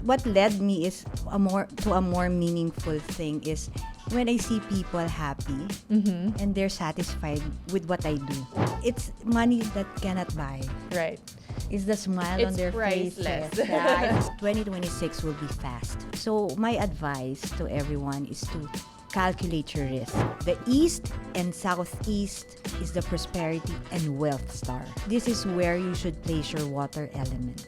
what led me is a more meaningful thing is when I see people happy and they're satisfied with what I do. It's money that cannot buy. Right. It's the smile It's on their priceless. faces. Yeah, 2026 will be fast. So my advice to everyone is to calculate your risk. The East and Southeast is the prosperity and wealth star. This is where you should place your water elements.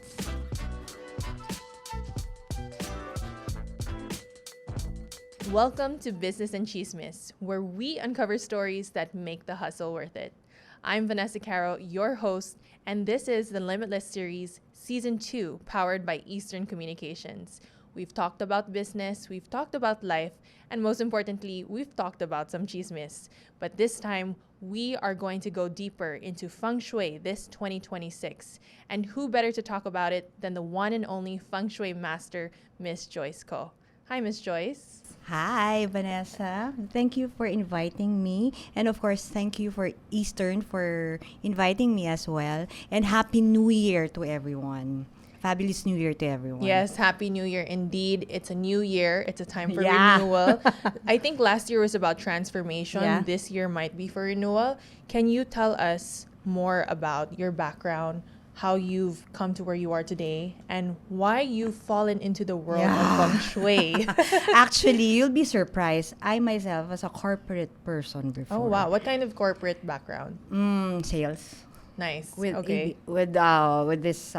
Welcome to Business Tsismis, where we uncover stories that make the hustle worth it. I'm Vanessa Caro, your host, and this is the Limitless Series, Season 2, powered by Eastern Communications. We've talked about business, we've talked about life, and most importantly, we've talked about some chismis. But this time, we are going to go deeper into Feng Shui this 2026. And who better to talk about it than the one and only Feng Shui master, Miss Joyce Co. Hi, Miss Joyce. Hi, Vanessa. Thank you for inviting me. And of course, thank you for Eastern for inviting me as well. And Happy New Year to everyone. Fabulous New Year to everyone. Yes, Happy New Year indeed. It's a new year. It's a time for Yeah. renewal. I think last year was about transformation. Yeah. This year might be for renewal. Can you tell us more about your background, how you've come to where you are today, and why you've fallen into the world of Feng Shui? Actually, you'll be surprised. I myself was a corporate person before. Oh, wow. What kind of corporate background? Sales. Nice. With Okay. with this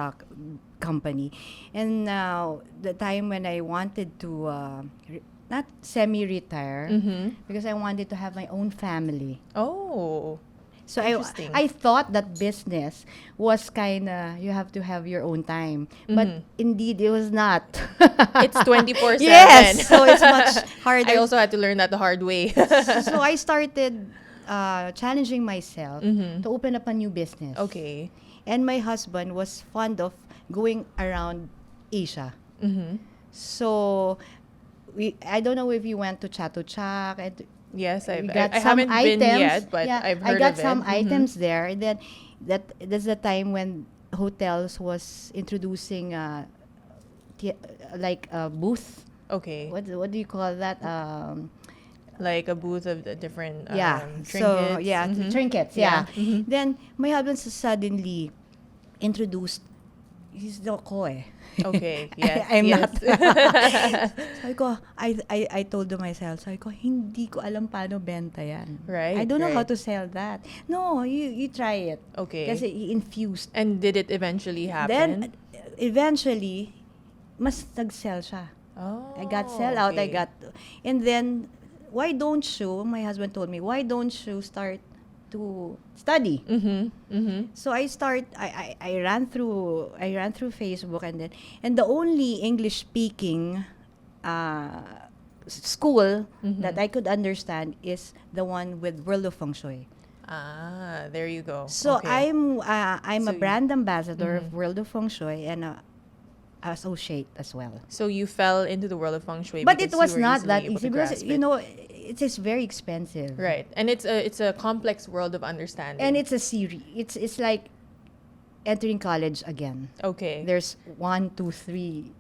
company, and the time when I wanted to not semi-retire because I wanted to have my own family. Oh. So Interesting. I thought that business was kind of you have to have your own time, but indeed it was not. It's 24/7. Yes, so it's much harder. I also had to learn that the hard way. So I started challenging myself to open up a new business. Okay. And my husband was fond of going around Asia. So I don't know if you went to Chatuchak. And Yes, I we got haven't some been items. yet, but Yeah, I've heard I got of it. some items there. And then that's the time when hotels was introducing like a booth. Okay. What do you call that? Like a booth of the different trinkets. So trinkets. Yeah. Then my husband suddenly introduced. He's the koi. Okay. Yes. I'm yes. not. Sabi ko, I told myself, sabi ko, hindi ko alam paano benta yan. Right, I don't know how right. to sell that. No, you try it. Okay. Kasi infused. And did it eventually happen? Then, eventually, mas nag-sell siya. oh, I got sell out. okay. And then, why don't you, my husband told me, why don't you start to study? So I ran through Facebook and the only English speaking school that I could understand is the one with World of Feng Shui. Ah, there you go. So okay. I'm So a brand ambassador of World of Feng Shui and a associate as well. So you fell into the world of Feng Shui, But because it was you were not easily that able to easy because grasp you it. know it is very expensive. Right, and it's a complex world of understanding. And it's a series. It's like entering college again. okay. There's 1, 2, 3.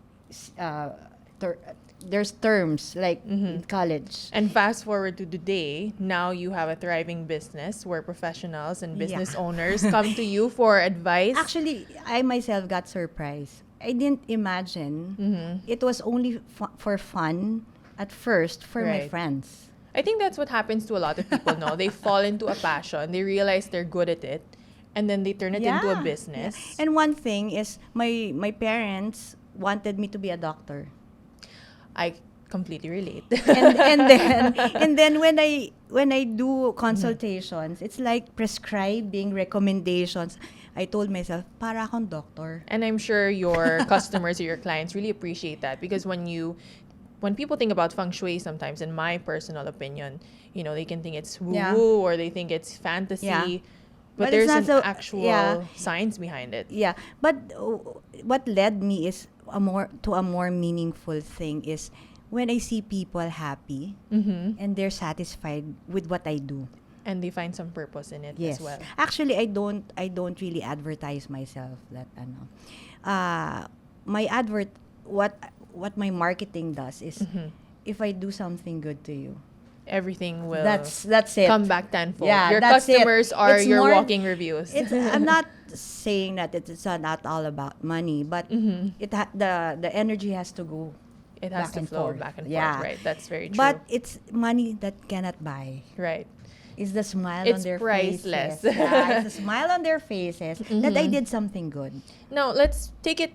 There's terms like in college. And fast forward to today, now you have a thriving business where professionals and business owners come to you for advice. Actually, I myself got surprised. I didn't imagine it was only for fun at first for my Right. friends. I think that's what happens to a lot of people now. They fall into a passion, they realize they're good at it, and then they turn it into a Yeah. business. And one thing is my parents wanted me to be a doctor. I completely relate. and then when I do consultations, it's like prescribing recommendations. I told myself, para akong doctor. And I'm sure your customers or your clients really appreciate that, because when people think about Feng Shui, sometimes, in my personal opinion, they can think it's woo-woo or they think it's fantasy. Yeah. But But it's there's not an so- actual science behind it. Yeah, but what led me is a more meaningful thing is when I see people happy and they're satisfied with what I do. And they find some purpose in it Yes. as well. Actually, I don't really advertise myself that my advert what what my marketing does is, Mm-hmm. if I do something good to you, Everything will that's it. come back tenfold. Yeah, Your that's it. customers are It's your more- walking reviews. I'm not saying that it's not all about money, but Mm-hmm. the energy has to go It has back to and flow forth. back and Yeah. forth, right? That's very true. But it's money that cannot buy. right. Is the smile It's on their priceless. faces. Yeah, it's a smile on their faces that I Mhm. did something good. Now, let's take it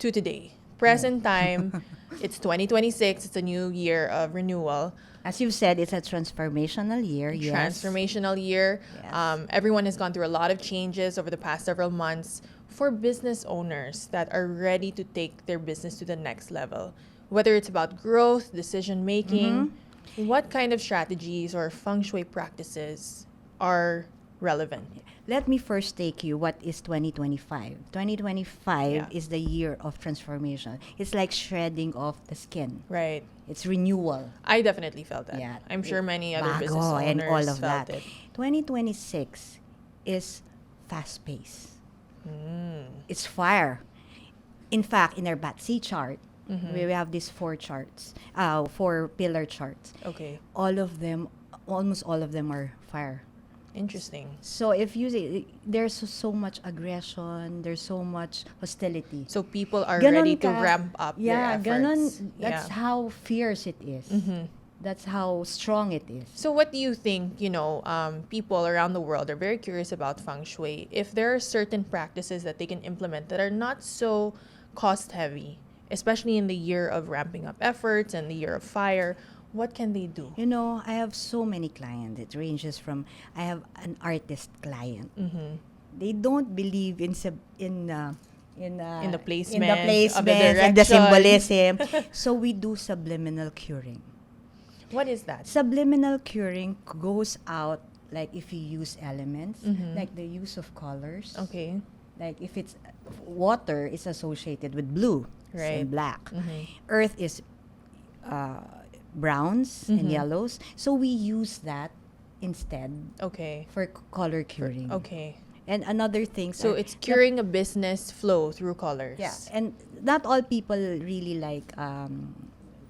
to today. Present time. It's 2026. It's a new year of renewal. As you said, it's a transformational year. Yes. Transformational year. Yes. Everyone has gone through a lot of changes over the past several months. For business owners that are ready to take their business to the next level, whether it's about growth, decision making, what kind of strategies or feng shui practices are relevant? Let me first take you what is 2025. 2025 Yeah. is the year of transformation. It's like shredding off the skin. Right. It's renewal. I definitely felt that. Yeah. I'm sure many other Bago business owners and all of felt that. it. 2026 is fast paced. Mm. It's fire. In fact, in our BATC chart, Mhm. we have these 4 pillar charts. Okay. Almost all of them are fire. Interesting. So if you see, there's so much aggression, there's so much hostility. So people are Ganon ready to ka- ramp up Yeah, their efforts. ganon. That's Yeah. how fierce it is. Mhm. That's how strong it is. So what do you think, people around the world are very curious about feng shui. If there are certain practices that they can implement that are not so cost heavy, especially in the year of ramping up efforts and the year of fire, what can they do? You know, I have so many clients. It ranges from, I have an artist client. Mm-hmm. They don't believe in the placement, of the and the direction. symbolism. So we do subliminal curing. What is that? Subliminal curing goes out like if you use elements, Mhm. like the use of colors. Okay. Like if it's water is associated with blue Right. and black. Mm-hmm. Earth is browns and Mhm. yellows. So we use that instead Okay. for color curing. Okay. And another thing. So it's curing a business flow through colors. Yeah, and not all people really like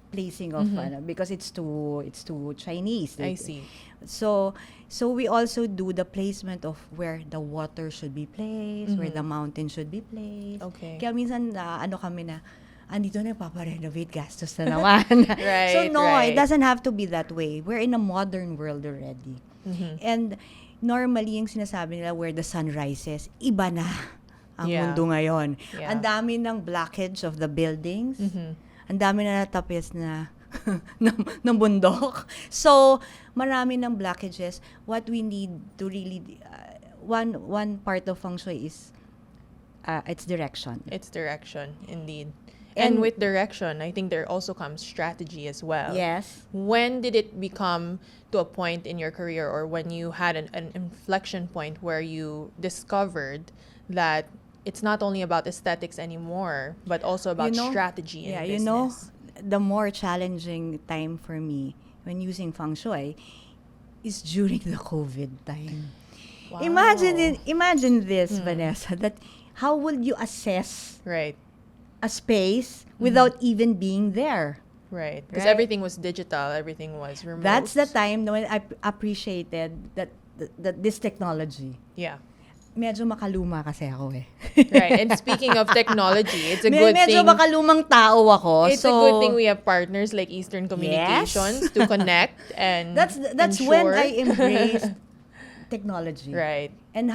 placing of because it's too Chinese. I see. So we also do the placement of where the water should be placed, where the mountain should be placed. Okay. Kaya minsan kami na andito na paparenovate, gastos na naman. Right, So no, right. it doesn't have to be that way. We're in a modern world already. Mhm. And normally yung sinasabi nila where the sun rises, iba na ang Yeah. mundo ngayon. Yeah. Ang dami ng blockage of the buildings. Mhm. Ang dami na natapis na ng bundok. So, marami ng blockages. What we need to really, one part of feng shui is its direction. It's direction, indeed. And- And with direction, I think there also comes strategy as well. Yes. When did it become to a point in your career or when you had an inflection point where you discovered that it's not only about aesthetics anymore, but also about strategy in yeah, business? the more challenging time for me when using feng shui is during the COVID time. Wow. Imagine this, Vanessa, that how will you assess Right, a space without even being there? right. Because Right. everything was digital, everything was remote. That's the time when I appreciated that this technology. Yeah. Medyo makaluma kasi ako eh. Right. And speaking of technology, it's a good Medyo thing. makalumang tao ako. It's so a good thing we have partners like Eastern Communications to connect and that's ensure. when I embraced technology. Right. And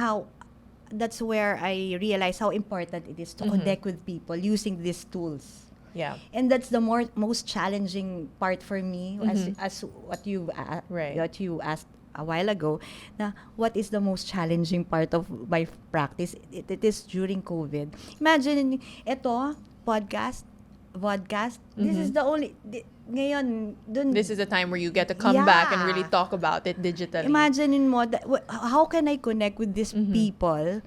that's where I realized how important it is to connect with people using these tools. Yeah. And that's the most challenging part for me, as what you Right. what you asked a while ago. Na what is the most challenging part of my practice? It is during COVID. Imagine ito podcast. This is the only ngayon dun. This is a time where you get to come back and Yeah. really talk about it digitally. Imagine mo how can I connect with these people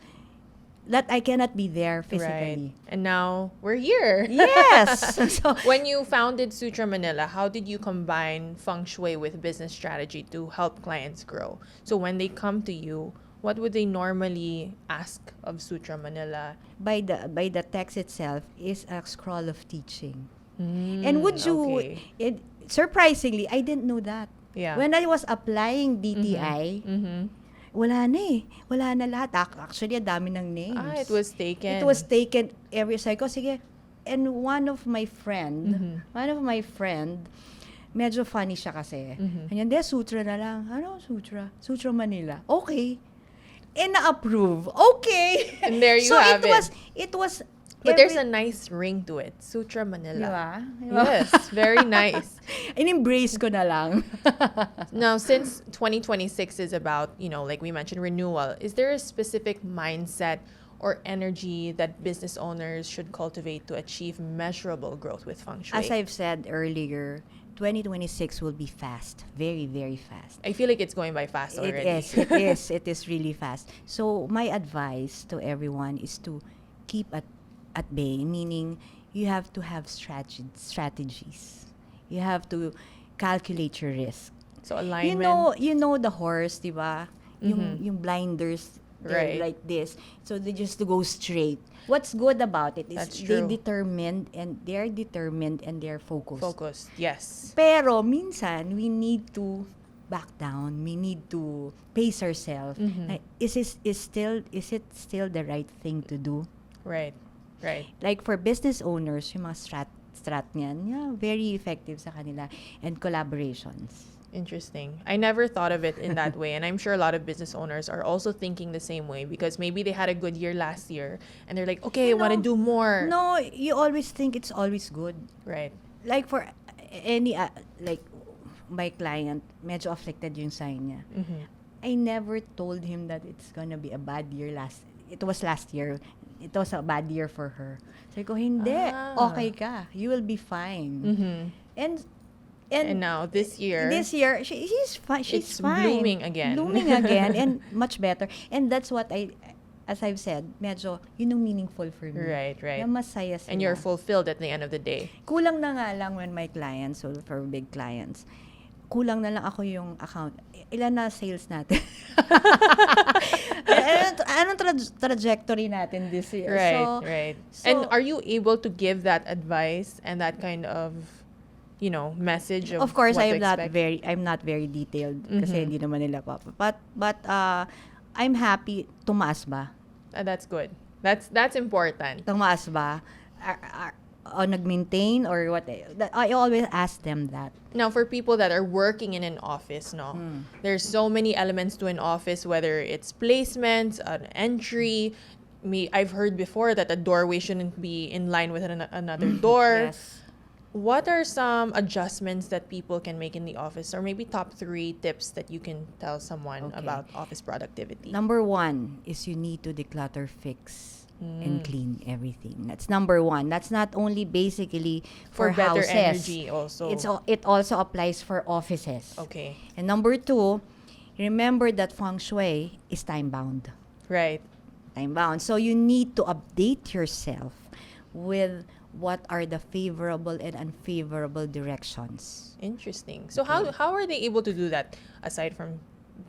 that I cannot be there Right. physically. And now we're here. Yes. So When you founded Sutra Manila, how did you combine feng shui with business strategy to help clients grow? So when they come to you, what would they normally ask of Sutra Manila? by the text itself is a scroll of teaching. And would you, Okay. surprisingly, I didn't know that. Yeah. When I was applying DTI, Mm-hmm. wala na eh. Wala na lahat. Actually, ang dami ng names. It was taken. It was taken every cycle. Sige. And one of my Mm-hmm. friend, medyo funny siya kasi. Mm-hmm. Kanya, hindi, Sutra na lang. Ano, Sutra? Sutra Manila. Okay. And na-approve. Okay. And there you so have it was, But there's a nice ring to it. Sutra Manila. Diba? Yes, very nice. In-embrace ko na lang. Now, since 2026 is about, like we mentioned, renewal, is there a specific mindset or energy that business owners should cultivate to achieve measurable growth with Feng Shui? As I've said earlier, 2026 will be fast. Very, very fast. I feel like it's going by fast already. It is really fast. So my advice to everyone is to keep at bay, meaning you have to have strategies. You have to calculate your risk. So alignment. You know the horse, di ba? Yung blinders, they're Right. like this. So they just go straight. What's good about it is That's they're true. determined and they're focused. Focused, yes. Pero minsan, we need to back down. We need to pace ourselves. Like, is it still the right thing to do? Right. Like for business owners, yung mga strat niyan, yeah, very effective sa kanila. And collaborations. Interesting. I never thought of it in that way. And I'm sure a lot of business owners are also thinking the same way because maybe they had a good year last year and they're like, okay, I want to do more. No, you always think it's always good. Right. Like for any, like my client, medyo afflicted yung sign niya. Mm-hmm. I never told him that it's gonna be a bad year it was last year. It was a bad year for her. Sabi ko, hindi. Okay ka. You will be fine. Mm-hmm. And now this year, she's fine. She's it's fine. blooming again. And much better. And that's what as I've said, medyo, yun yung meaningful for me. Right. Na masaya sila. And you're fulfilled at the end of the day. Kulang na nga lang when my clients, so for big clients, kulang na lang ako yung account. Ilan na sales natin? Anong trajectory natin this year? Right. And are you able to give that advice and that kind of, message of course, what to I'm not very detailed kasi hindi naman nila but I'm happy. Tumaas ba? That's good. That's important. Tumaas ba? Nag-maintain or what? I always ask them that. Now, for people that are working in an office, there's so many elements to an office, whether it's placements, an entry. I've heard before that a doorway shouldn't be in line with another door. Yes. What are some adjustments that people can make in the office, or maybe top 3 tips that you can tell someone about office productivity? Number 1 is you need to declutter, fix, and clean everything. That's number 1. That's not only basically for better houses. energy also. It also applies for offices. Okay. And number 2, remember that Feng Shui is time-bound. Right. Time-bound. So you need to update yourself with what are the favorable and unfavorable directions. Interesting. So how are they able to do that aside from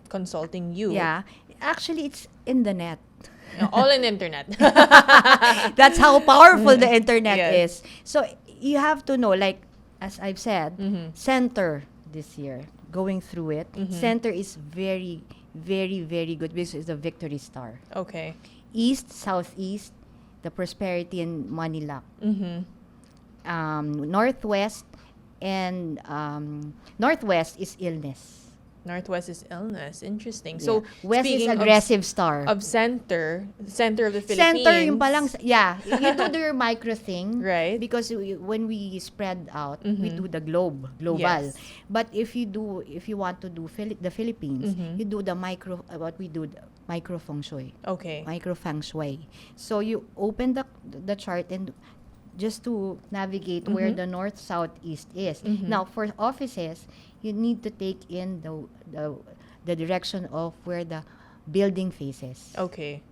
consulting you? Yeah. Actually, it's in the net. All in the internet. That's how powerful the internet Yes. is. So you have to know, like, as I've said, center this year, going through it. Center is very, very, very good because it's the victory star. Okay. East, southeast, the prosperity and money luck. Northwest and northwest is illness. Northwest is illness. Interesting. Yeah. So West is speaking aggressive star. of center of the Philippines. Center yung palang, yeah. You do your micro thing. Right. Because when we spread out, we do the global. Yes. But if you want to do the Philippines, you do the micro, micro feng shui. Okay. Micro feng shui. So you open the chart and just to navigate where the north, south, east is. Now, for offices, you need to take in the direction of where the building faces. Okay.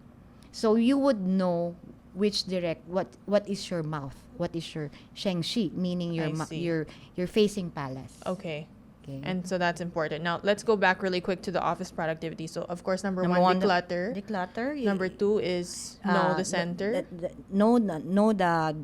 So you would know which what is your mouth, what is your shengshi, meaning your facing palace. Okay. Okay. And so that's important. Now, let's go back really quick to the office productivity. So, of course, number one, one, declutter. Declutter. Number 2 is know the center. Know the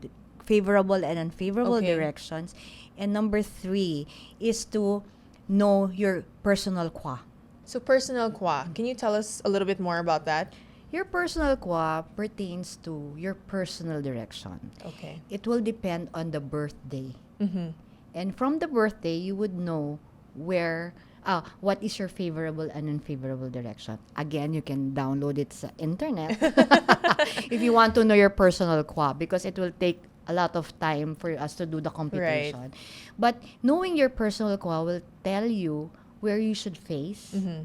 favorable and unfavorable Okay. directions. And number 3 is to know your personal kwa. So personal kwa, can you tell us a little bit more about that? Your personal kwa pertains to your personal direction. Okay. It will depend on the birthday. Mm-hmm. And from the birthday, you would know what is your favorable and unfavorable direction. Again, you can download it sa internet if you want to know your personal kwa, because it will take a lot of time for us to do the computation. But knowing your personal kwa will tell you where you should face Mm-hmm.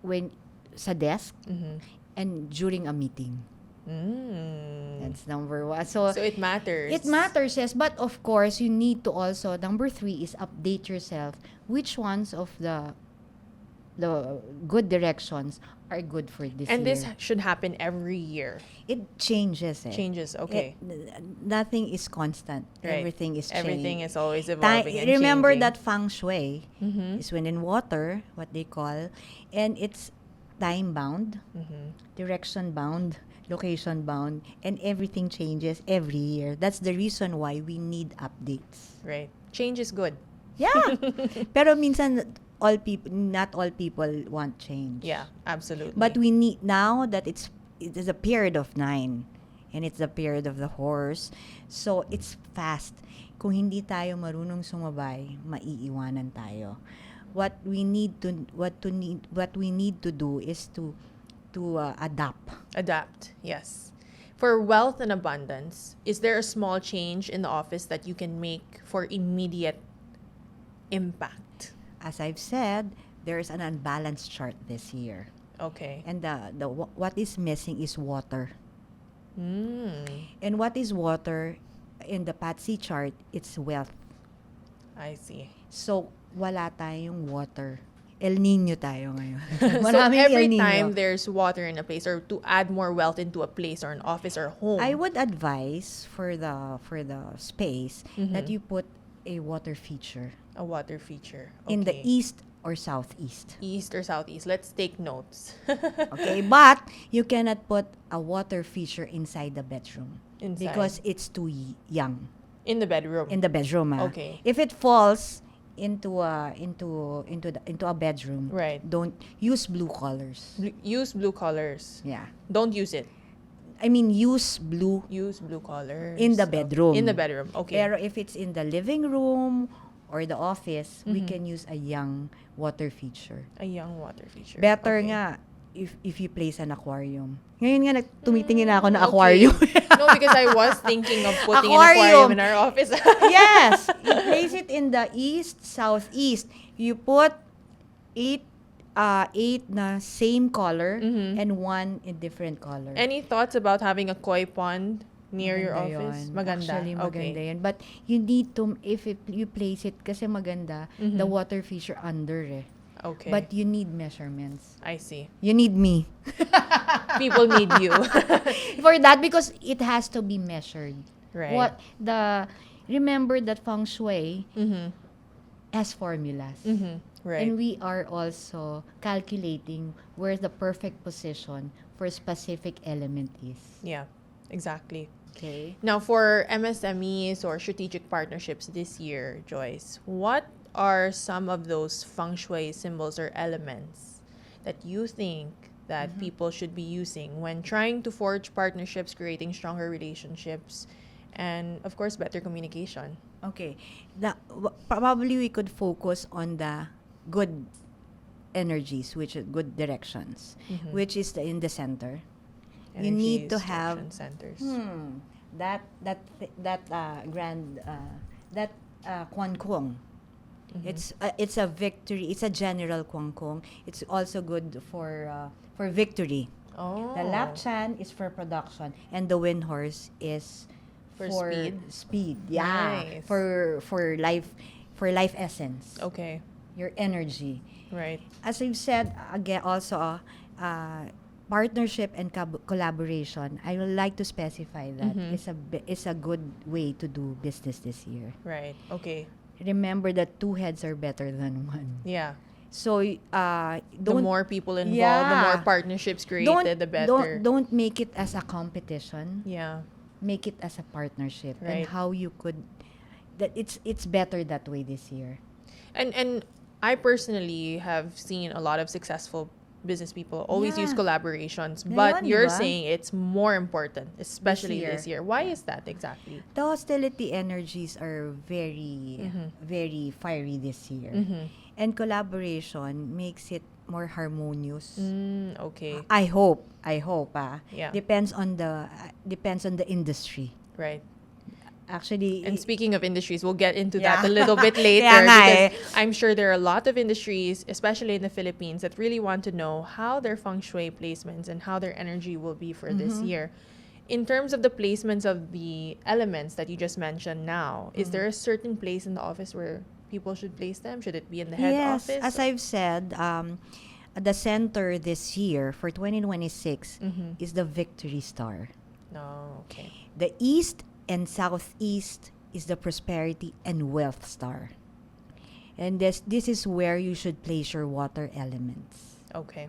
when sa desk Mm-hmm. and during a meeting. That's number 1. So it matters. It matters, yes. But of course, you need to also, number 3 is update yourself. Which ones of the good directions are good for this And year? this should happen every year. It changes. Changes, okay. Nothing is constant. Right. Everything is changing. Everything is always evolving and Remember changing. that Feng Shui Mm-hmm. is when in water, what they call, and it's time-bound, Mm-hmm. direction-bound, location-bound, and everything changes every year. That's the reason why we need updates. Right. Change is good. Yeah. Pero minsan, not all people want change. Yeah, absolutely. But we need, now that it is a period of 9, and it's the period of the horse, so it's fast. Kung hindi tayo marunong sumabay, maiiwanan tayo. What we need to do is to adapt. Adapt, yes. For wealth and abundance, is there a small change in the office that you can make for immediate impact? As I've said, there's an unbalanced chart this year. Okay. And what is missing is water. Mm, And what is water? In the Patsy chart, it's wealth. I see. So, wala tayong water. El Nino tayo ngayon. So Maraming every El Nino. time there's water in a place, or to add more wealth into a place or an office or home, I would advise for the space that you put a water feature a water feature. in the Okay. east or southeast. East or southeast. Let's take notes. Okay, but you cannot put a water feature inside the bedroom Inside. because it's too young In the bedroom. in the bedroom. Okay. If it falls into a bedroom, Right. don't use blue colors. Use blue colors. Yeah. Don't use it. I mean, use blue Use blue colors. in the bedroom. In the bedroom. Okay. Pero if it's in the living room or the office, we can use a young water feature. A young water feature. Better Okay. nga if you place an aquarium. Ngayon nga, tumitingin na ako na aquarium. No, because I was thinking of putting Aquarium. an aquarium in our office. Yes! You place it in the east, southeast. You put eight na same color and 1 in different color. Any thoughts about having a koi pond near your Maganda office? yun. Maganda. Actually, maganda Okay. yun. But you need to, if you place it, kasi maganda, the water feature under Okay. But you need measurements. I see. You need me. People need you. For that, because it has to be measured. Right. Remember that Feng Shui Mm-hmm. has formulas. Mm-hmm. Right. And we are also calculating where the perfect position for a specific element is. Yeah, exactly. Okay? Now, for MSMEs or strategic partnerships this year, Joyce, what are some of those feng shui symbols or elements that you think that people should be using when trying to forge partnerships, creating stronger relationships, and of course, better communication? Okay. Probably we could focus on the good energies, which are good directions, which is in the center. You need to Energies, have direction centers. that Kwan Kong. It's a victory. It's a general Kwan Kong. It's also good for victory. Oh. The lap chan is for production, and the wind horse is For speed. Yeah. Nice. For life essence. Okay. Your energy. Right. As I've said again, also partnership and collaboration. I would like to specify that it's a good way to do business this year. Right. Okay. Remember that 2 heads are better than 1. Yeah. So The don't more people involved, the Yeah. more partnerships created, the better. Don't make it as a competition. Yeah. make it as a partnership, and Right. how you could that it's better that way this year. And I personally have seen a lot of successful business people always use Yeah. collaborations, but Ngayon, di you're ba? saying it's more important, especially year. this year. Why Yeah. is that exactly? The hostility energies are very, very fiery this year. And collaboration makes it more harmonious. Okay. I hope. Yeah. Depends on the industry. Right. Actually, And speaking of industries, we'll get into that Yeah. a little bit later Kaya nga because I'm sure there are a lot of industries, especially in the Philippines, that really want to know how their feng shui placements and how their energy will be for this year. In terms of the placements of the elements that you just mentioned now, is there a certain place in the office where people should place them? Should it be in the head yes, office? as I've said, the center this year for 2026 is the Victory Star. No, okay. The East and Southeast is the Prosperity and Wealth Star. And this is where you should place your water elements. Okay.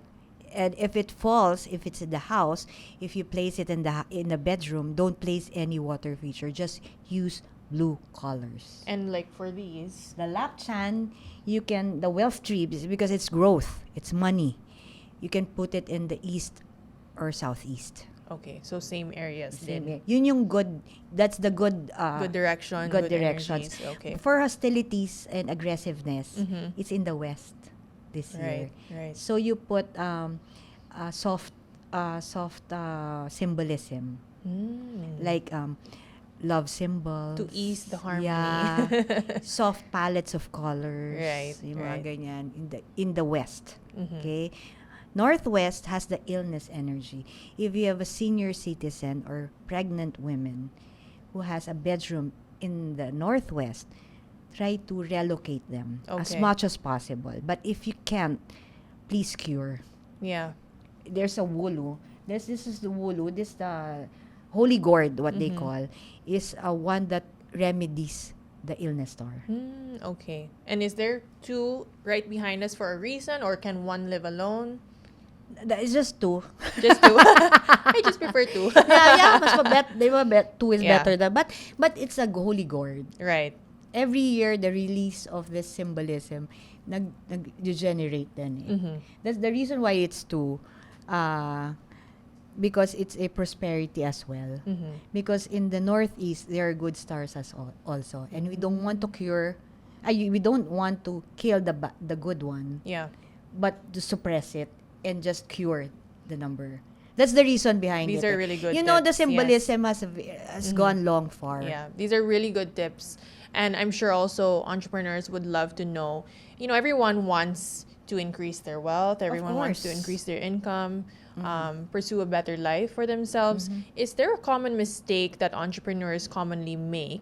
And if it's in the house, if you place it in the bedroom, don't place any water feature. Just use blue colors. And like for these, The lapchan, the wealth tree, because it's growth, it's money. You can put it in the east or southeast. okay, so same areas Same din. Yun yung good, that's the good, Good direction, good good directions. energies. Okay. For hostilities and aggressiveness, it's in the west this year. Right. So you put soft symbolism, like love symbols. To ease the harmony. Yeah. Soft palettes of colors. Right, Yung mga right. ganyan in the west. Okay? Northwest has the illness energy. If you have a senior citizen or pregnant women who has a bedroom in the northwest, try to relocate them as Okay. much as possible. But if you can't, please cure. Yeah. There's a wulu. This is the wulu. This the holy gourd, what they call, is a one that remedies the illness star. Okay. And is there two right behind us for a reason, or can one live alone? That is just two. Just two. I just prefer two. yeah, mas two is Yeah. better than, but it's a holy gourd. Right. Every year, the release of this symbolism nag-degenerate din eh. That's the reason why it's two. Because it's a prosperity as well. Because in the northeast, there are good stars also. And we don't want to we don't want to kill the good one, Yeah. but to suppress it and just cure the number. That's the reason behind it. These are really good You know, the tips, yes. symbolism has gone long far. Yeah, these are really good tips. And I'm sure also entrepreneurs would love to know, everyone wants to increase their wealth. Everyone wants to course. increase their income, pursue a better life for themselves. Is there a common mistake that entrepreneurs commonly make,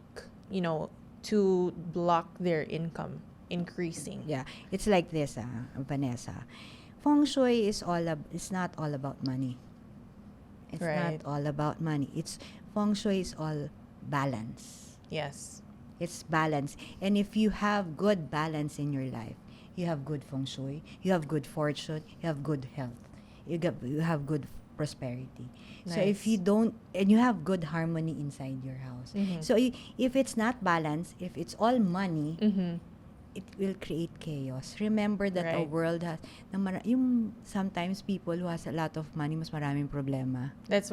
to block their income increasing? Yeah, it's like this, Vanessa. Feng Shui is it's not all about money. It's Right. not all about money. Feng Shui is all balance. Yes. It's balance. And if you have good balance in your life, you have good Feng Shui, you have good fortune, you have good health, you have good prosperity. So if Nice. you don't, and you have good harmony inside your house. So if it's not balanced, if it's all money, it will create chaos. Remember that a Right. world has, yung sometimes people who has a lot of money, mas maraming problema. That's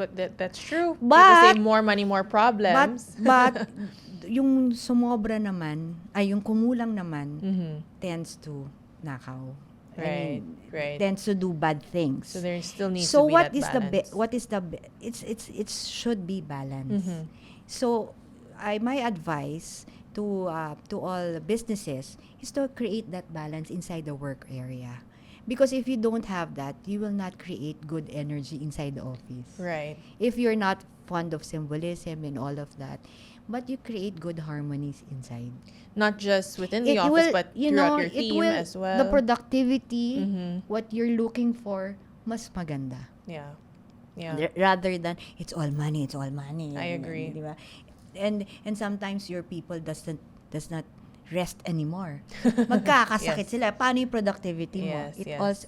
true. People But- say more money, more problems. But yung sumobra naman, yung kumulang naman, tends to nakaw. Right, right. Tends to do bad things. So there still needs So to be what that is balance. it should be balance. So my advice to all businesses is to create that balance inside the work area. Because if you don't have that, you will not create good energy inside the office. Right. If you're not fond of symbolism and all of that, but you create good harmonies inside. Not just within the office, but throughout your it team will, as well. The productivity, what you're looking for, mas maganda. Yeah. Yeah. Rather than, it's all money. I agree. Di ba? And sometimes your people does not rest anymore. Magkakasakit Yes. sila. Paano yung productivity mo? Yes, It yes. also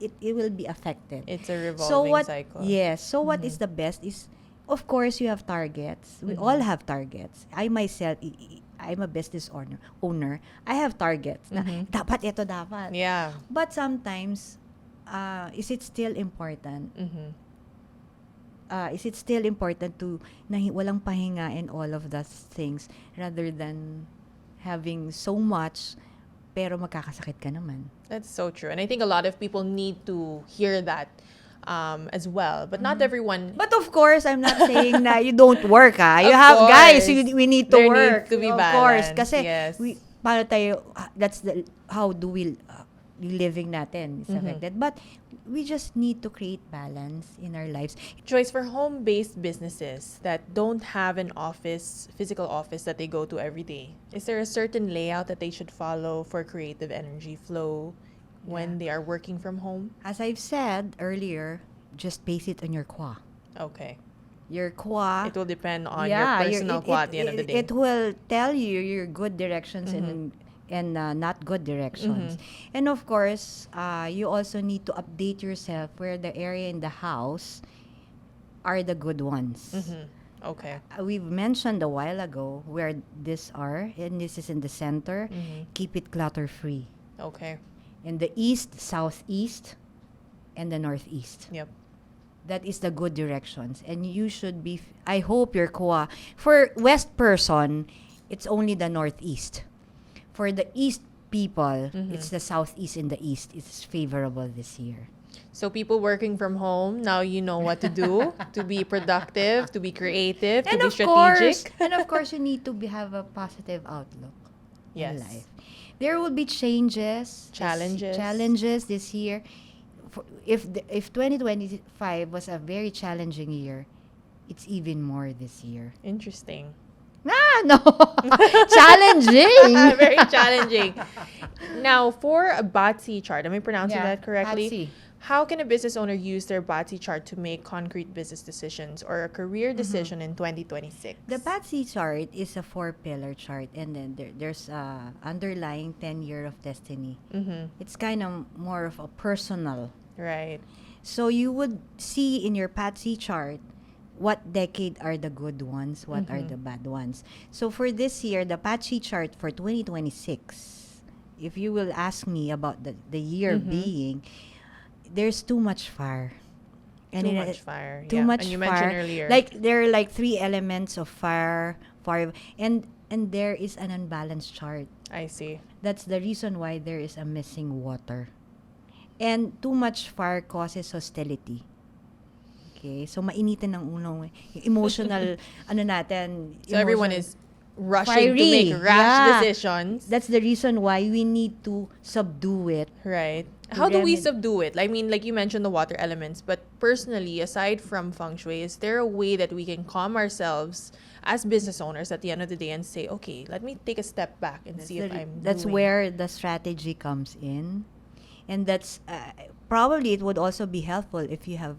it will be affected. It's a revolving So what? cycle. Yes. So what is the best is Of course, you have targets. We all have targets. I myself, I'm a business owner. I have targets. Na, dapat ito dapat. Yeah. But sometimes, is it still important? Is it still important to walang pahinga and all of those things rather than having so much pero magkakasakit ka naman? That's so true. And I think a lot of people need to hear that as well. But not everyone. But of course, I'm not saying na you don't work, ha. You Of have, guys, course. we need to There work. needs to be of course. balance, Kasi, yes. paano tayo, how do we, living natin is affected. But, we just need to create balance in our lives. Joyce, for home-based businesses that don't have an office, physical office that they go to every day, is there a certain layout that they should follow for creative energy flow when they are working from home? As I've said earlier, just base it on your kwa. Okay. Your kwa. It will depend on your personal kwa at the end of the day. It will tell you your good directions and not good directions. And of course, you also need to update yourself where the area in the house are the good ones. Okay. We've mentioned a while ago where these are, and this is in the center. Keep it clutter-free. Okay. In the east, southeast, and the northeast. Yep. That is the good directions. And you should be, I hope your kwa, for west person, it's only the northeast. For the east people, it's the southeast and the east. It's favorable this year. So people working from home, now you know what to do to be productive, to be creative, to be strategic. And of course, you need to have a positive outlook in Yes. life. There will be changes, challenges this year. If 2025 was a very challenging year, it's even more this year. Interesting. No. Challenging. Very challenging. Now, for a Batsi chart, am I pronouncing that correctly? Batsi. How can a business owner use their Batsi chart to make concrete business decisions or a career decision in 2026? The Batsi chart is a 4-pillar chart, and then there's a underlying 10-year of destiny. It's kind of more of a personal. Right. So you would see in your Patsy chart what decade are the good ones, what are the bad ones. So for this year, the Patsy chart for 2026, if you will ask me about the year being, there's too much fire. Too much fire. Too much and you fire. mentioned earlier. Like there are like 3 elements of fire, and there is an unbalanced chart. I see. That's the reason why there is a missing water. And too much fire causes hostility. Okay? So, mainitin ng ulo. Emotional, So, everyone is rushing fiery. to make rash decisions. That's the reason why we need to subdue it. Right. How do we subdue it? I mean, like you mentioned the water elements, but personally, aside from feng shui, is there a way that we can calm ourselves as business owners at the end of the day and say, okay, let me take a step back and see if I'm That's doing. where the strategy comes in. And that's probably it would also be helpful if you have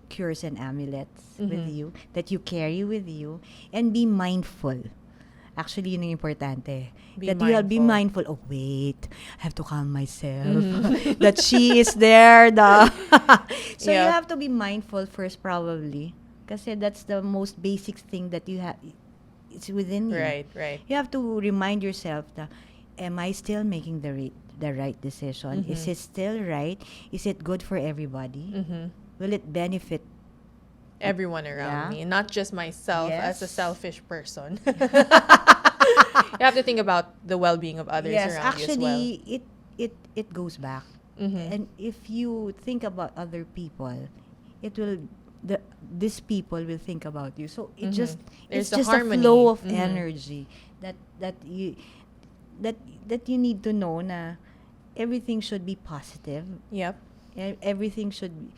cures and amulets with you that you carry with you, and be mindful. Actually, yun yung importante. You'll be mindful. Oh, wait, I have to calm myself. That she is there. So you have to be mindful first, probably. Kasi that's the most basic thing that you have. It's within you. Right. You have to remind yourself that, am I still making the right decision? Is it still right? Is it good for everybody? Will it benefit everyone around me, not just myself as a selfish person? You have to think about the well-being of others around you as well. Actually, it goes back. And if you think about other people, these people will think about you. So it's just a flow of energy that you need to know na everything should be positive. Yep. Everything should be,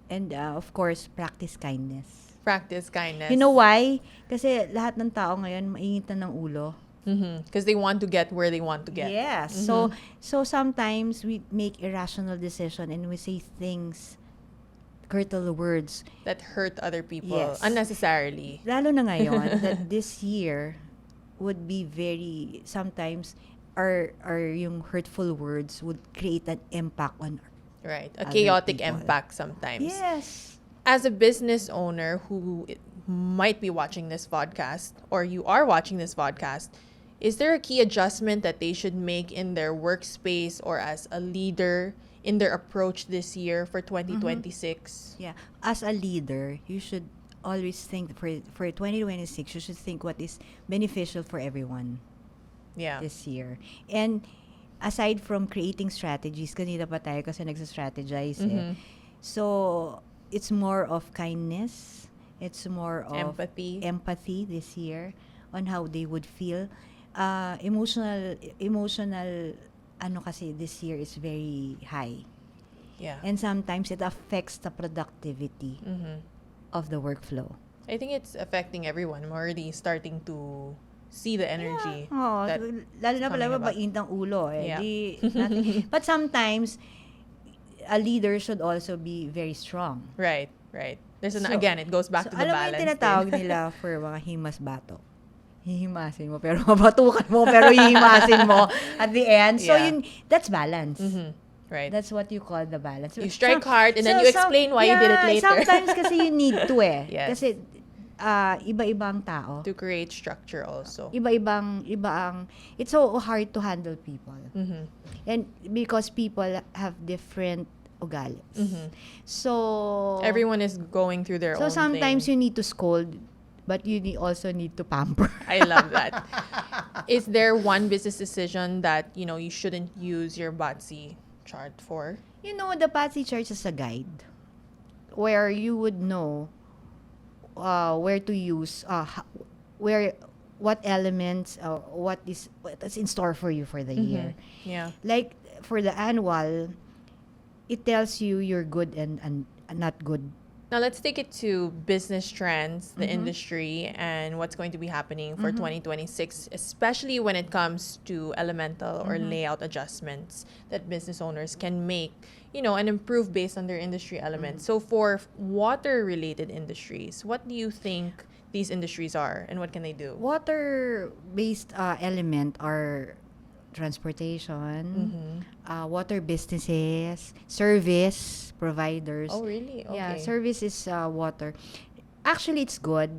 and of course, practice kindness. Practice kindness. You know why? Kasi lahat ng tao ngayon maingitan ng ulo. Because they want to get where they want to get. Yes. So sometimes we make irrational decision and we say things, curtle words that hurt other people unnecessarily. Lalo na ngayon that this year would be very, sometimes our yung hurtful words would create an impact on a chaotic impact sometimes. Yes. As a business owner who might be watching this podcast or you are watching this podcast, is there a key adjustment that they should make in their workspace or as a leader in their approach this year for 2026? Yeah. As a leader, you should always think for 2026, you should think what is beneficial for everyone Yeah. this year. And aside from creating strategies, kanina pa tayo kasi nagsa-strategize So, it's more of kindness. It's more of empathy this year on how they would feel. Emotional, ano kasi this year is very high. Yeah. And sometimes it affects the productivity of the workflow. I think it's affecting everyone. I'm already starting to see the energy. Yeah. Lalo na pala mabait ang ulo. Nothing. But sometimes, a leader should also be very strong. Right. There's again, it goes back to the balance. Alam mo yung tinatawag nila for mga himas bato. Hihimasin mo, pero mabatukan mo, pero hihimasin mo at the end. So, that's balance. Right. That's what you call the balance. You strike hard and then you explain why you did it later. Sometimes kasi you need to Yes. Kasi iba-ibang tao. To create structure also. It's so hard to handle people. And because people have different ugalis. So, everyone is going through their own So, sometimes thing. you need to scold, but you also need to pamper. I love that. Is there one business decision that, you shouldn't use your BOTC chart for? The BOTC chart is a guide where you would know where to use, what elements, what is in store for you for the year. Yeah. Like, for the annual, it tells you you're good and not good. Now, let's take it to business trends, the industry, and what's going to be happening for 2026, especially when it comes to elemental or layout adjustments that business owners can make, and improve based on their industry elements. So for water-related industries, what do you think these industries are and what can they do? Water-based element are transportation, water businesses, service providers. Oh, really? Okay. Yeah, service is water. Actually, it's good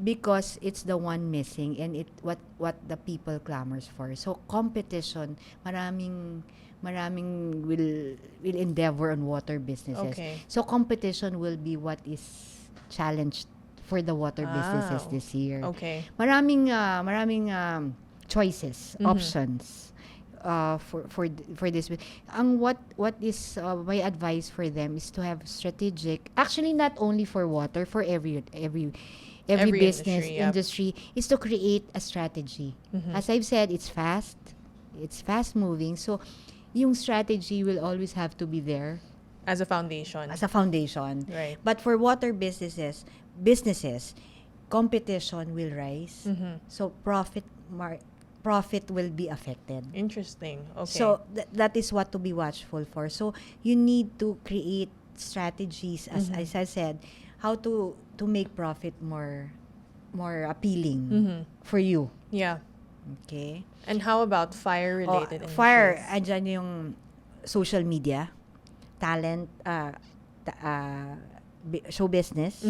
because it's the one missing and what the people clamors for. So competition, maraming will endeavor on water businesses. Okay. So competition will be what is challenged for the water businesses this year. Okay. Maraming choices, options for this. What is my advice for them is to have strategic. Actually, not only for water, for every business industry is to create a strategy. As I've said, it's fast moving. So, yung strategy will always have to be there as a foundation. Right. But for water businesses, competition will rise. So profit will be affected. Interesting. Okay. So that is what to be watchful for. So you need to create strategies, as I said, how to make profit more appealing for you. Yeah. Okay. And how about fire-related industries? Fire, andyan yung social media, talent, show business,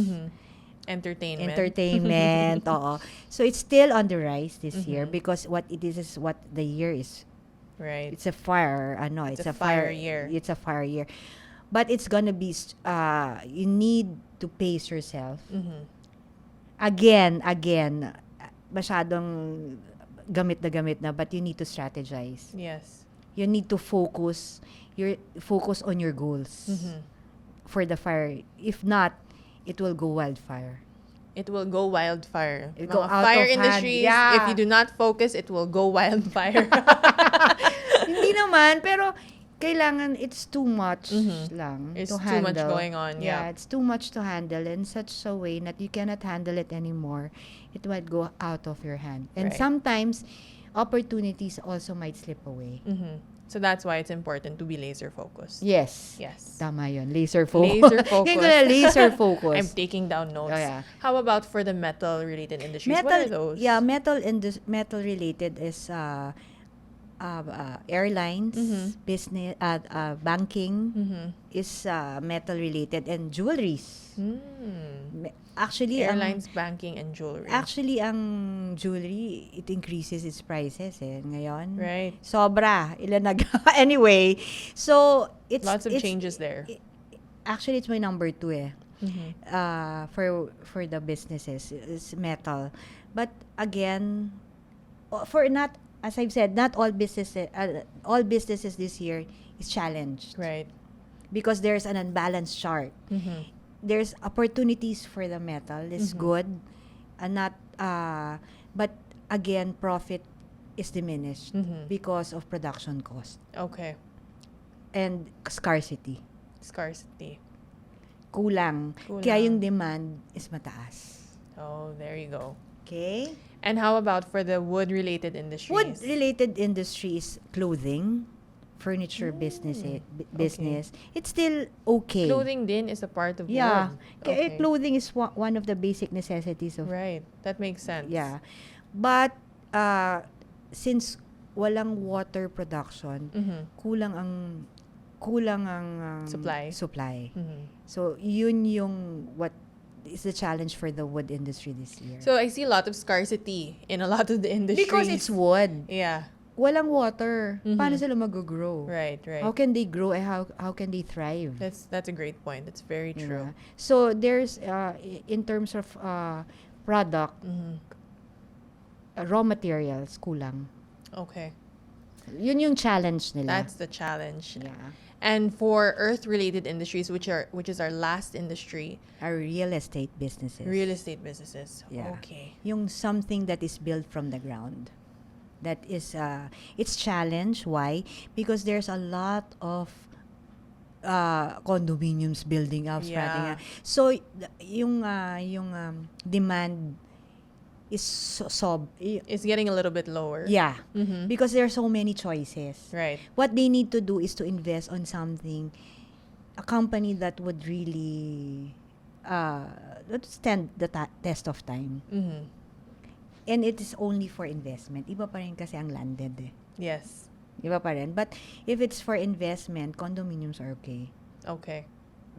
entertainment. Oo. So it's still on the rise this year because what it is what the year is. Right. It's a fire. It's a fire year. It's a fire year. But it's gonna be. You need to pace yourself. Again, masyadong gamit na, but you need to strategize. Yes. You need to focus on your goals for the fire. If not, it will go wildfire. It will go wildfire. It go out fire of hand. industries, Yeah. if you do not focus, it will go wildfire. Hindi naman, pero kailangan it's too much lang It's to too handle. much going on, yeah. It's too much to handle in such a way that you cannot handle it anymore. It might go out of your hand. And Right. sometimes, opportunities also might slip away. So that's why it's important to be laser focused. Yes. Yes. Tama yun. Laser focus. Laser focus. Yun ko na, laser focus. I'm taking down notes. Oh, yeah. How about for the metal related industries? What are those? Yeah, metal related is airlines, business, banking is metal related, and jewelries. Actually, Airlines, banking, and jewelry. Actually, ang jewelry, it increases its prices ngayon. Right. Sobra. Anyway, so Lots of changes there. Actually, it's my number 2 for the businesses. It's metal. But again, for not, as I've said, not all businesses this year is challenged. Right. Because there's an unbalanced chart. There's opportunities for the metal. It's good, and not. But again, profit is diminished because of production cost. Okay. And scarcity. Kulang. Kaya yung demand is mataas. Oh, there you go. Okay. And how about for the wood-related industries? Wood-related industries, clothing, furniture business. Okay. It's still okay. Clothing din is a part of Yeah. wood. Kaya clothing is one of the basic necessities of. Right. That makes sense. Yeah. But since walang water production, kulang ang Supply. So yun yung what is the challenge for the wood industry this year. So I see a lot of scarcity in a lot of the industries. Because it's wood. Yeah. Walang water. Paano sila mag-grow? Right. How can they grow and how can they thrive? That's a great point. That's very true. So there's in terms of product, raw materials kulang. Okay. Yun yung challenge nila. That's the challenge. Yeah. And for earth-related industries, which is our last industry, Our real estate businesses. real estate businesses. Yeah. Okay. Yung something that is built from the ground. That is it's challenge. Why? Because there's a lot of condominiums building up. Yeah. So yung demand is It's getting a little bit lower. yeah, because there are so many choices. Right. What they need to do is to invest on something, a company that would really stand the test of time. And it is only for investment. Iba pa rin kasi ang landed Yes. Iba pa rin. But if it's for investment, condominiums are okay. Okay.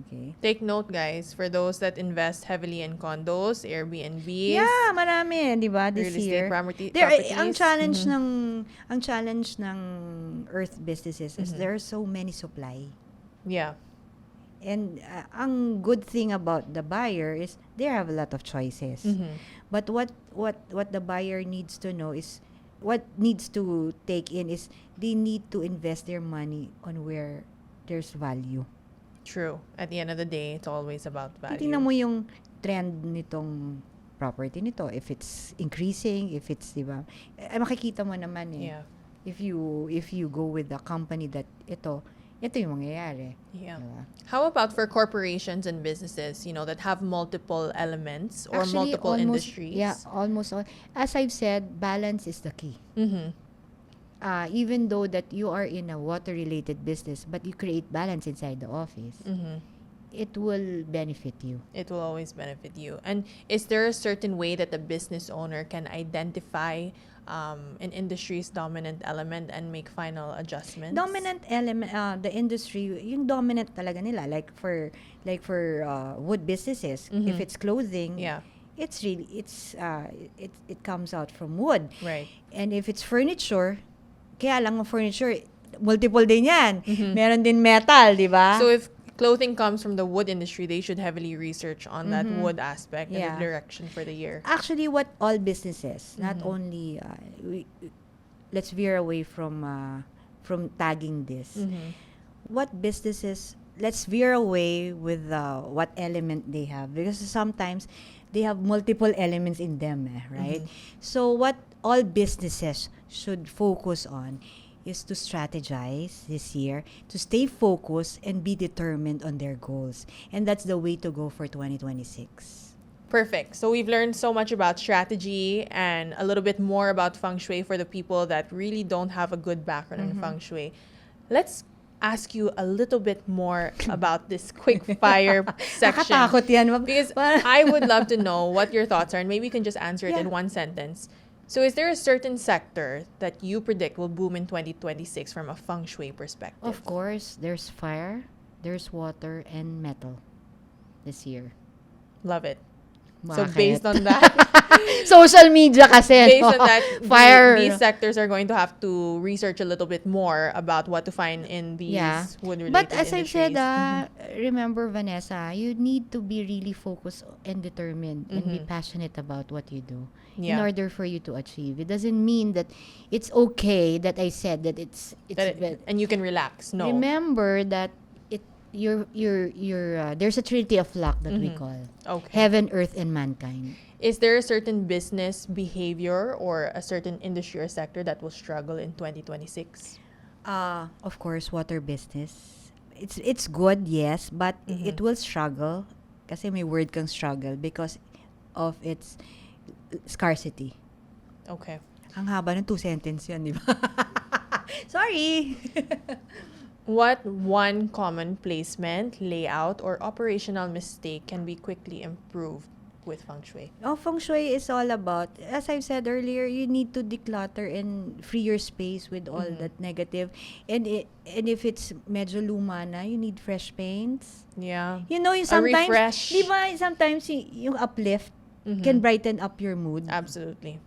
Okay. Take note, guys, for those that invest heavily in condos, Airbnbs. Yeah, marami, 'di ba, this real year. estate properties. Ang challenge ng earth businesses is there are so many supply. Yeah. And ang good thing about the buyer is they have a lot of choices. But what the buyer needs to know is what needs to take in is they need to invest their money on where there's value. True. At the end of the day, it's always about value. Titingnan mo yung trend nitong property nito, if it's increasing, if it's, di ba? Makikita mo naman Yeah. If you go with the company that ito yung mangyayari. Yeah. Diba? How about for corporations and businesses, that have multiple elements or Actually, multiple almost, industries? Yeah, almost all. As I've said, balance is the key. Even though that you are in a water-related business, but you create balance inside the office, it will benefit you. It will always benefit you. And is there a certain way that the business owner can identify an industry's dominant element and make final adjustments? Dominant element, the industry, yung dominant talaga nila, like for wood businesses, if it's clothing, Yeah. it's really it comes out from wood. Right. And if it's furniture, kaya lang ang furniture multiple din yan. Meron din metal, di ba? So if clothing comes from the wood industry, they should heavily research on that wood aspect and Yeah. the direction for the year. Actually, what all businesses, not only let's veer away from tagging this. What businesses, let's veer away with what element they have, because sometimes they have multiple elements in them, right? So what all businesses should focus on is to strategize this year, to stay focused and be determined on their goals. And that's the way to go for 2026. Perfect. So we've learned so much about strategy and a little bit more about Feng Shui for the people that really don't have a good background in Feng Shui. Let's ask you a little bit more about this quick fire section. Nakatakot yan. Because I would love to know what your thoughts are, and maybe you can just answer it in one sentence. So is there a certain sector that you predict will boom in 2026 from a feng shui perspective? Of course, there's fire, there's water, and metal this year. Love it. So Bakit? based on that, Social media kasi, based no? on that, Fire. these sectors are going to have to research a little bit more about what to find in these wood-related But as I've industries. said, remember, Vanessa, you need to be really focused and determined and be passionate about what you do in Yeah. order for you to achieve. It doesn't mean that it's okay that I said that it's And you can relax. No. Remember that you're there's a trinity of luck that we call Okay. heaven, earth, and mankind. Is there a certain business behavior or a certain industry or sector that will struggle in 2026? Of course, water business. It's good, yes, but it will struggle. Kasi may word kang struggle because of its scarcity. Okay. Ang haba ng 2 sentence yan, di ba? Sorry. What one common placement, layout, or operational mistake can be quickly improved with feng shui? Feng Shui is all about, as I've said earlier, you need to declutter and free your space with all that negative. And if it's medyo luma na, you need fresh paints. Yeah. You know, A refresh. di ba, sometimes yung uplift can brighten up your mood. Absolutely.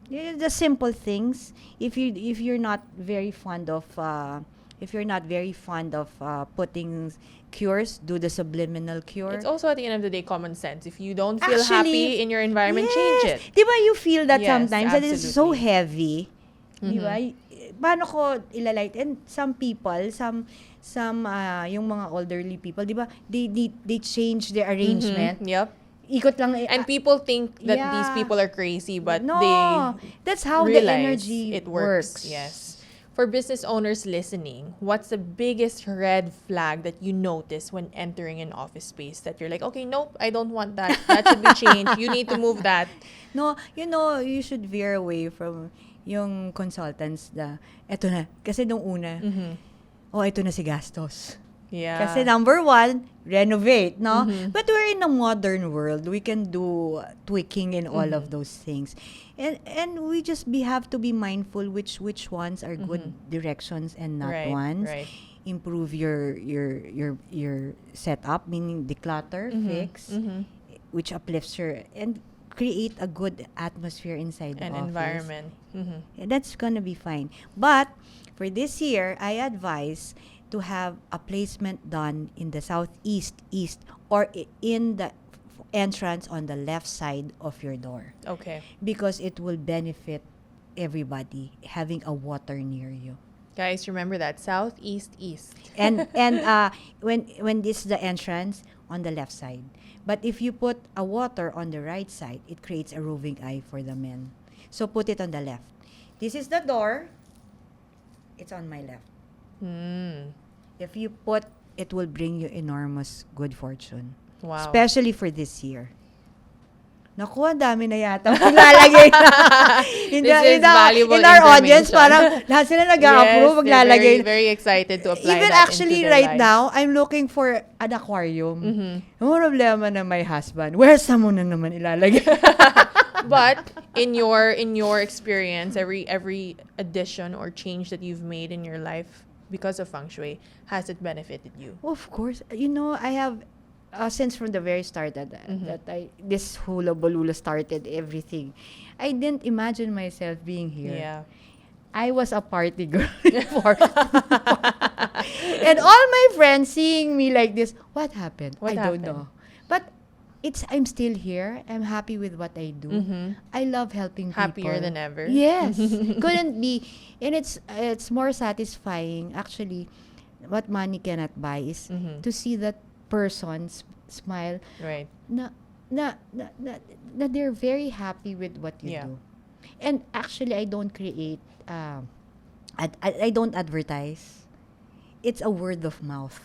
The simple things. If you're not very fond of putting cures, do the subliminal cure. It's also at the end of the day common sense. If you don't feel Actually, happy in your environment, yes. change it. Di ba you feel that Yes, sometimes that it's so absolutely. heavy? Di ba? Paano ko ilalight? And some people, yung mga elderly people, di ba? They change their arrangement. Yep. Ikot lang. And people think that Yeah. these people are crazy, but No, they that's how the realize energy it works. Yes. For business owners listening, what's the biggest red flag that you notice when entering an office space that you're like, okay, nope, I don't want that. That should be changed. You need to move that. No, you should veer away from yung consultants na, eto na, kasi nung una, eto na si gastos. Yeah. Kasi number one, renovate, no? But we're in a modern world. We can do tweaking in all of those things. And we just have to be mindful which ones are good directions and not ones. Right. Improve your setup, meaning declutter, fix, which uplifts your and create a good atmosphere inside the An office. environment. That's gonna be fine. But for this year, I advise to have a placement done in the southeast, east, or in the entrance on the left side of your door, Okay. because it will benefit everybody having a water near you. Guys, remember that. South, east, east. And when this is the entrance on the left side. But if you put a water on the right side, it creates a roving eye for the men. So put it on the left. This is the door. It's on my left. If you put, it will bring you enormous good fortune. Wow. Especially for this year. Naku, ang dami na yata maglalagay na. This is valuable in our audience, information. parang lahat sila nag-a-approve, they're maglalagay. very, very excited to apply Even that actually into their right lives. now, I'm looking for an aquarium. Yung problema na my husband, where's mo na naman ilalagay? But in your experience, every addition or change that you've made in your life because of feng shui, has it benefited you? Of course. You know, I have, since from the very start that this hula balula started everything, I didn't imagine myself being here. Yeah. I was a party girl before. And all my friends seeing me like this, what happened? What I happened? don't know. But I'm still here. I'm happy with what I do. I love helping people. Happier than ever. Yes. Couldn't be. And it's more satisfying. Actually, what money cannot buy is to see that person smile. Right. Na they're very happy with what you do. And actually, I don't create, I don't advertise. It's a word of mouth.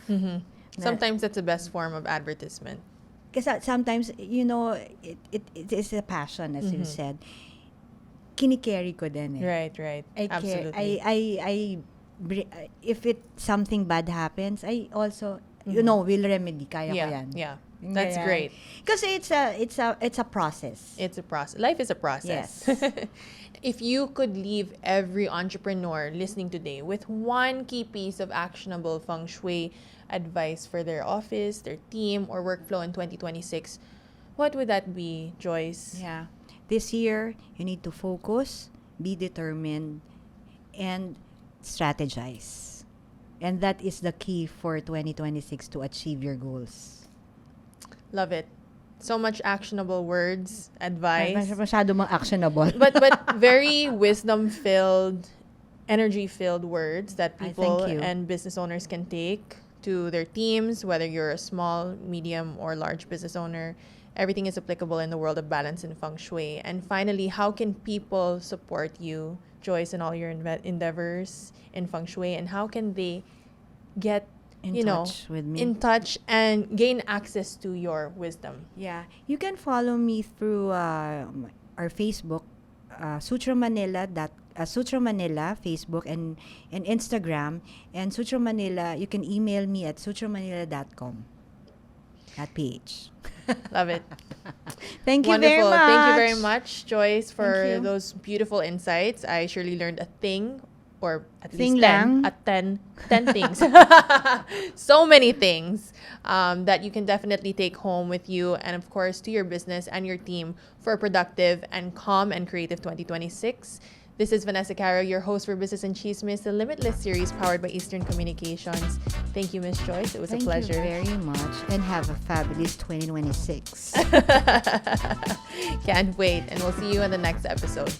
Sometimes that's the best form of advertisement. Kasi sometimes, you know, it is a passion, as you said. Kinikerry ko din eh. Right. I care. Absolutely. If something bad happens, I also, will remedy. Kaya ko yan. Yeah. That's great. Because it's a process. It's a process. Life is a process. Yes. If you could leave every entrepreneur listening today with one key piece of actionable feng shui advice for their office, their team, or workflow in 2026, what would that be, Joyce? Yeah. This year, you need to focus, be determined, and strategize. And that is the key for 2026 to achieve your goals. Love it. So much actionable words, advice. Masyado mang actionable. but very wisdom-filled, energy-filled words that people thank you. and business owners can take to their teams, whether you're a small, medium, or large business owner. Everything is applicable in the world of balance and feng shui. And finally, how can people support you, Joyce, in all your endeavors in feng shui? And how can they get In touch with me. in touch and gain access to your wisdom? Yeah, you can follow me through our Facebook, Sutra Manila Facebook and Instagram, and Sutra Manila. You can email me at sutramanila.com. .ph. Love it. Thank you Wonderful. very much. Thank you very much, Joyce, Thank for you. those beautiful insights. I surely learned a thing, or at Thing least 10, lang. 10 things. So many things that you can definitely take home with you, and of course to your business and your team for a productive and calm and creative 2026. This is Vanessa Caro, your host for Business Tsismis, the Limitless series powered by Eastern Communications. Thank you, Miss Joyce. It was a pleasure. Thank you very much, and have a fabulous 2026. Can't wait, and we'll see you in the next episode.